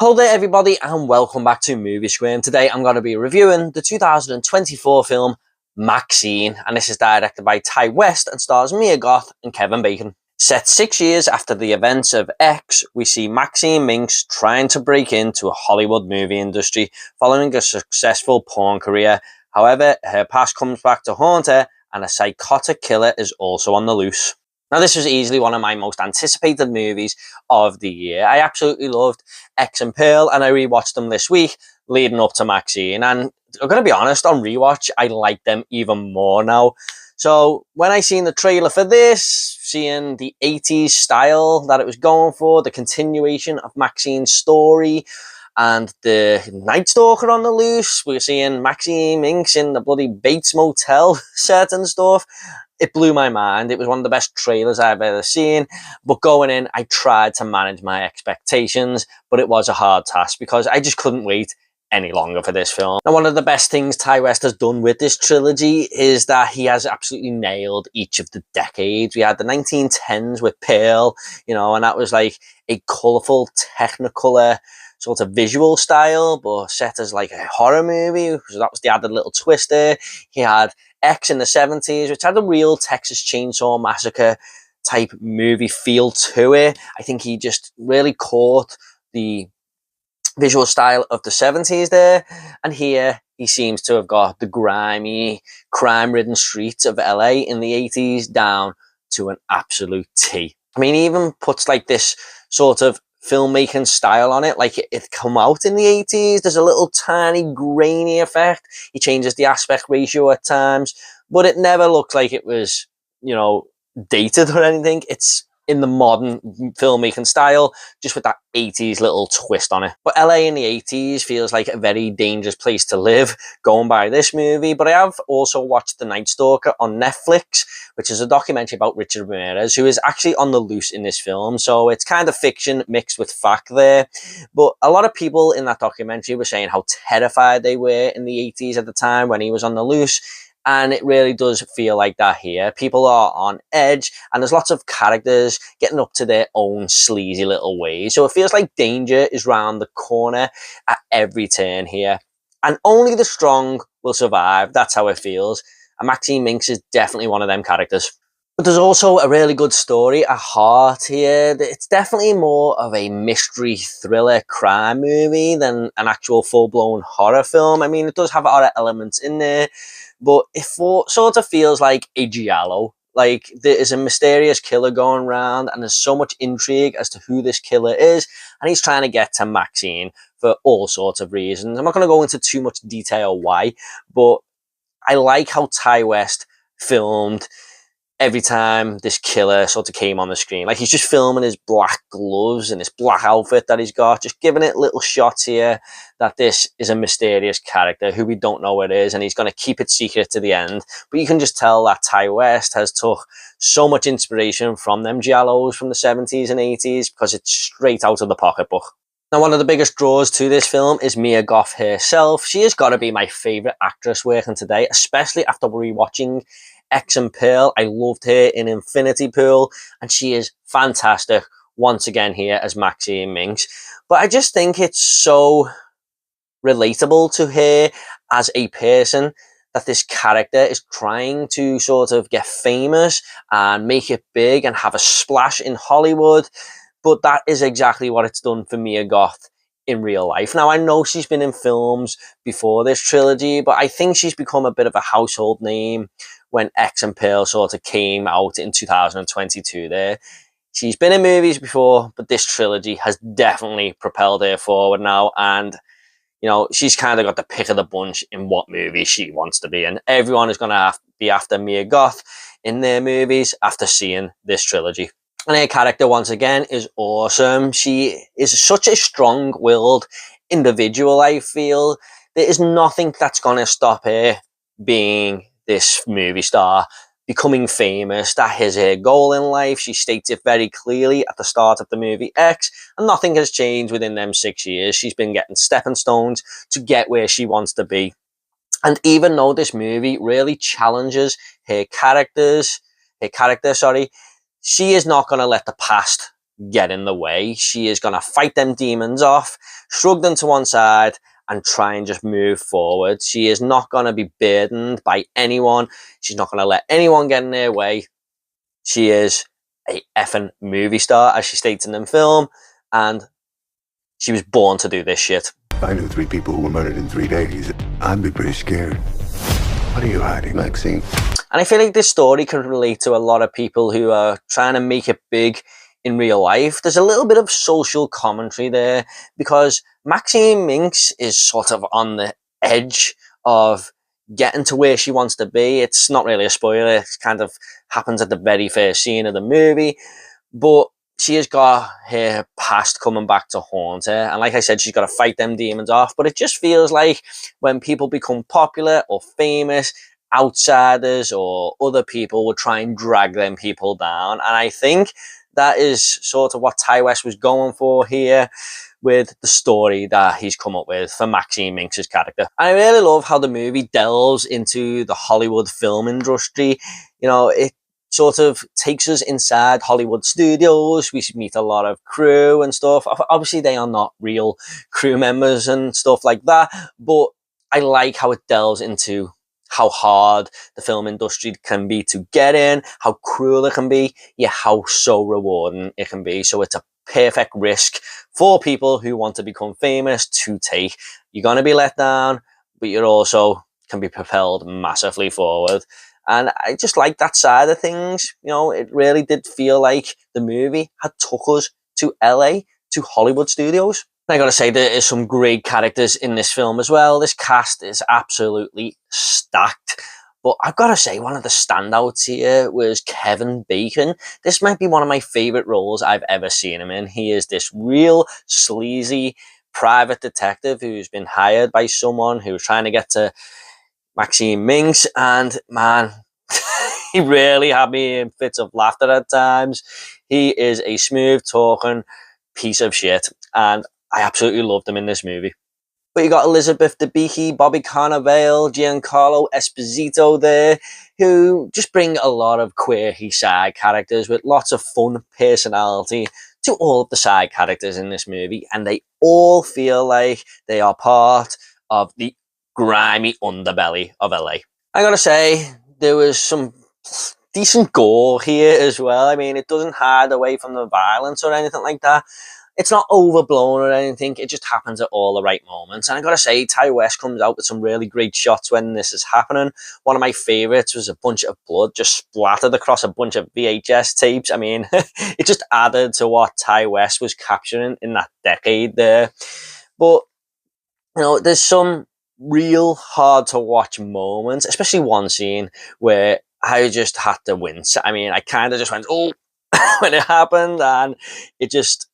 Hello there everybody and welcome back to Movie Squirm. Today I'm going to be reviewing the 2024 film Maxine, and this is directed by Ty West and stars Mia Goth and Kevin Bacon. Set 6 years after the events of X, we see Maxine Minx trying to break into a Hollywood movie industry following a successful porn career. However, her past comes back to haunt her and a psychotic killer is also on the loose. Now, this was easily one of my most anticipated movies of the year. I absolutely loved X and Pearl, and I rewatched them this week leading up to Maxine. And I'm going to be honest, on rewatch, I like them even more now. So when I seen the trailer for this, seeing the 80s style that it was going for, the continuation of Maxine's story, and the Night Stalker on the loose, we're seeing Maxine Minx in the bloody Bates Motel set and stuff. It blew my mind. It was one of the best trailers I've ever seen. But going in, I tried to manage my expectations, but it was a hard task because I just couldn't wait any longer for this film. Now, one of the best things Ty West has done with this trilogy is that he has absolutely nailed each of the decades. We had the 1910s with Pearl, and that was like a colourful, technicolor sort of visual style, but set as like a horror movie. So that was the added little twist there. He had X in the 70s, which had a real Texas Chainsaw Massacre type movie feel to it. I think he just really caught the visual style of the 70s there. And here he seems to have got the grimy, crime-ridden streets of LA in the 80s down to an absolute T. I mean, he even puts like this sort of filmmaking style on it, like it come out in the 80s. There's a little tiny grainy effect. He changes the aspect ratio at times, but it never looked like it was, dated or anything. It's in the modern filmmaking style, just with that 80s little twist on it. But LA in the 80s feels like a very dangerous place to live, going by this movie. But I have also watched The Night Stalker on Netflix, which is a documentary about Richard Ramirez, who is actually on the loose in this film. So it's kind of fiction mixed with fact there. But a lot of people in that documentary were saying how terrified they were in the 80s at the time when he was on the loose. And it really does feel like that here. People are on edge, and there's lots of characters getting up to their own sleazy little ways. So it feels like danger is round the corner at every turn here. And only the strong will survive. That's how it feels. And Maxine Minx is definitely one of them characters. But there's also a really good story at heart here. It's definitely more of a mystery thriller crime movie than an actual full-blown horror film. I mean, it does have horror elements in there, but it sort of feels like a giallo. Like, there is a mysterious killer going around, and there's so much intrigue as to who this killer is, and he's trying to get to Maxine for all sorts of reasons. I'm not going to go into too much detail why, but I like how Ty West filmed every time this killer sort of came on the screen. Like, he's just filming his black gloves and this black outfit that he's got, just giving it little shots here that this is a mysterious character who we don't know what it is, and he's going to keep it secret to the end. But you can just tell that Ty West has took so much inspiration from them giallos from the 70s and 80s because it's straight out of the pocketbook. Now, one of the biggest draws to this film is Mia Goth herself. She has got to be my favourite actress working today, especially after rewatching X and Pearl. I loved her in Infinity Pool, and she is fantastic once again here as Maxine Minx. But I just think it's so relatable to her as a person that this character is trying to sort of get famous and make it big and have a splash in Hollywood. But that is exactly what it's done for Mia Goth in real life. Now, I know she's been in films before this trilogy, but I think she's become a bit of a household name when X and Pearl sort of came out in 2022 there. She's been in movies before, but this trilogy has definitely propelled her forward now, and she's kind of got the pick of the bunch in what movie she wants to be in. Everyone is going to be after Mia Goth in their movies after seeing this trilogy. And her character, once again, is awesome. She is such a strong-willed individual, I feel. There is nothing that's going to stop her being this movie star, becoming famous. That is her goal in life. She states it very clearly at the start of the movie X, and nothing has changed within them 6 years. She's been getting stepping stones to get where she wants to be. And even though this movie really challenges her character, she is not going to let the past get in the way. She is going to fight them demons off, shrug them to one side, and try and just move forward. She is not going to be burdened by anyone. She's not going to let anyone get in their way. She is a effing movie star, as she states in the film, and she was born to do this shit. If I knew 3 people who were murdered in 3 days, I'd be pretty scared. What are you hiding, Maxine? And I feel like this story can relate to a lot of people who are trying to make it big in real life. There's a little bit of social commentary there, because Maxine Minx is sort of on the edge of getting to where she wants to be. It's not really a spoiler. It kind of happens at the very first scene of the movie. But she has got her past coming back to haunt her. And like I said, she's got to fight them demons off. But it just feels like when people become popular or famous, outsiders or other people will try and drag them people down. And I think that is sort of what Ty West was going for here with the story that he's come up with for Maxine Minx's character. And I really love how the movie delves into the Hollywood film industry. You know, it sort of takes us inside Hollywood studios. We meet a lot of crew and stuff. Obviously, they are not real crew members and stuff like that, but I like how it delves into how hard the film industry can be to get in, how cruel it can be, yet how so rewarding it can be. So it's a perfect risk for people who want to become famous to take. You're going to be let down, but you also can be propelled massively forward. And I just like that side of things. You know, it really did feel like the movie had took us to LA, to Hollywood studios. I gotta say, there is some great characters in this film as well. This cast is absolutely stacked. But I've got to say, one of the standouts here was Kevin Bacon. This might be one of my favourite roles I've ever seen him in. He is this real sleazy private detective who's been hired by someone who's trying to get to Maxine Minx. And man, he really had me in fits of laughter at times. He is a smooth talking piece of shit. And I absolutely loved him in this movie. But you got Elizabeth Debicki, Bobby Cannavale, Giancarlo Esposito there, who just bring a lot of quirky side characters with lots of fun personality to all of the side characters in this movie. And they all feel like they are part of the grimy underbelly of LA. I gotta say, there was some decent gore here as well. I mean, it doesn't hide away from the violence or anything like that. It's not overblown or anything. It just happens at all the right moments. And I gotta say, Ty West comes out with some really great shots when this is happening. One of my favourites was a bunch of blood just splattered across a bunch of VHS tapes. I mean, it just added to what Ty West was capturing in that decade there. But, you know, there's some real hard to watch moments, especially one scene where I just had to wince. I mean, I kind of just went, oh, when it happened, and it just,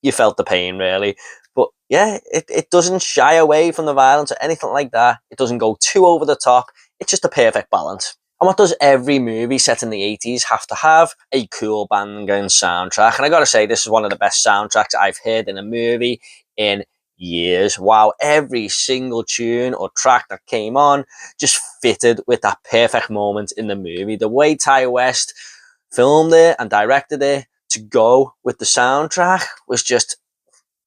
you felt the pain, really. But yeah, it doesn't shy away from the violence or anything like that. It doesn't go too over the top. It's just a perfect balance. And what does every movie set in the 80s have to have? A cool banging soundtrack. And I gotta say, this is one of the best soundtracks I've heard in a movie in years. Wow, every single tune or track that came on just fitted with that perfect moment in the movie. The way Ty West filmed it and directed it to go with the soundtrack was just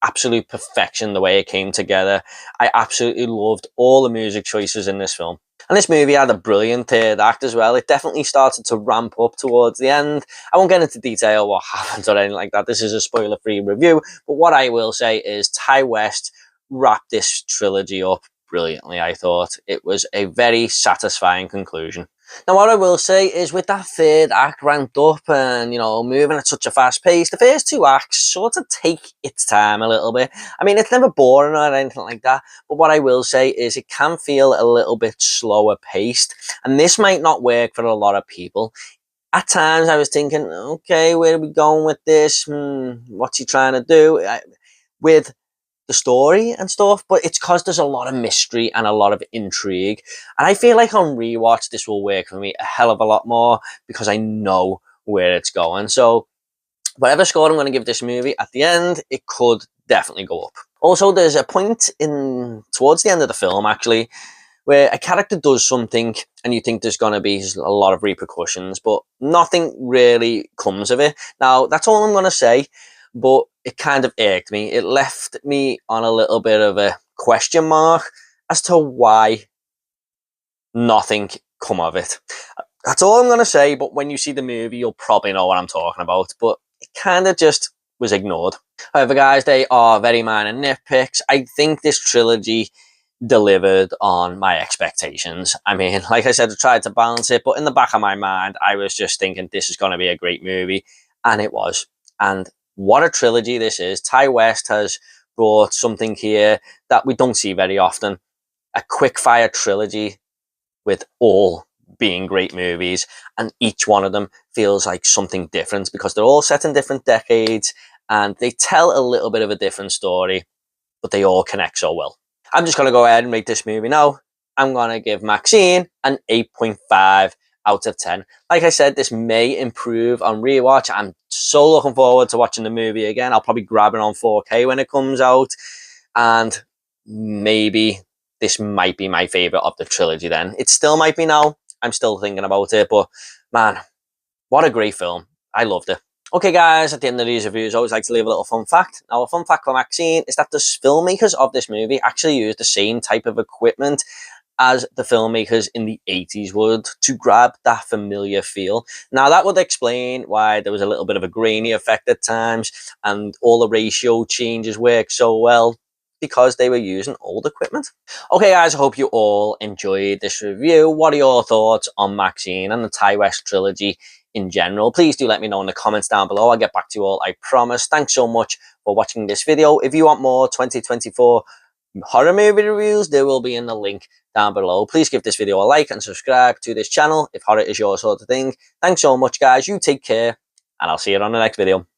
absolute perfection, the way it came together. I absolutely loved all the music choices in this film. And this movie had a brilliant third act as well. It definitely started to ramp up towards the end. I won't get into detail what happens or anything like that. This is a spoiler-free review. But what I will say is Ty West wrapped this trilogy up brilliantly, I thought. It was a very satisfying conclusion. Now, what I will say is with that third act ramped up and, you know, moving at such a fast pace, the first two acts sort of take its time a little bit. I mean, it's never boring or anything like that, but what I will say is it can feel a little bit slower paced, and this might not work for a lot of people. At times I was thinking, okay, where are we going with this? What's he trying to do with the story and stuff? But it's because there's a lot of mystery and a lot of intrigue, and I feel like on rewatch this will work for me a hell of a lot more because I know where it's going. So whatever score I'm going to give this movie at the end, it could definitely go up. Also, there's a point in towards the end of the film actually where a character does something and you think there's going to be a lot of repercussions, but nothing really comes of it. Now, that's all I'm going to say. but it kind of irked me. It left me on a little bit of a question mark as to why nothing come of it. That's all I'm going to say, but when you see the movie, you'll probably know what I'm talking about, but it kind of just was ignored. However, guys, they are very minor nitpicks. I think this trilogy delivered on my expectations. I mean, like I said, I tried to balance it, but in the back of my mind, I was just thinking this is going to be a great movie, and it was. And what a trilogy this is. Ty West has brought something here that we don't see very often. A quick-fire trilogy with all being great movies, and each one of them feels like something different because they're all set in different decades and they tell a little bit of a different story, but they all connect so well. I'm just going to go ahead and rate this movie now. I'm going to give Maxine an 8.5 out of 10. Like I said, this may improve on rewatch. I'm so looking forward to watching the movie again. I'll probably grab it on 4K when it comes out, and maybe this might be my favourite of the trilogy then. It still might be now. I'm still thinking about it, but man, what a great film. I loved it. Okay, guys, at the end of these reviews, I always like to leave a little fun fact. Now, a fun fact for Maxine is that the filmmakers of this movie actually used the same type of equipment as the filmmakers in the 80s would to grab that familiar feel. Now, that would explain why there was a little bit of a grainy effect at times and all the ratio changes work so well, because they were using old equipment. Okay, guys, I hope you all enjoyed this review. What are your thoughts on Maxine and the Ty West trilogy in general? Please do let me know in the comments down below. I'll get back to you all, I promise. Thanks so much for watching this video. If you want more 2024 horror movie reviews, they will be in the link down below. Please give this video a like and subscribe to this channel if horror is your sort of thing. Thanks so much, guys. You take care, and I'll see you on the next video.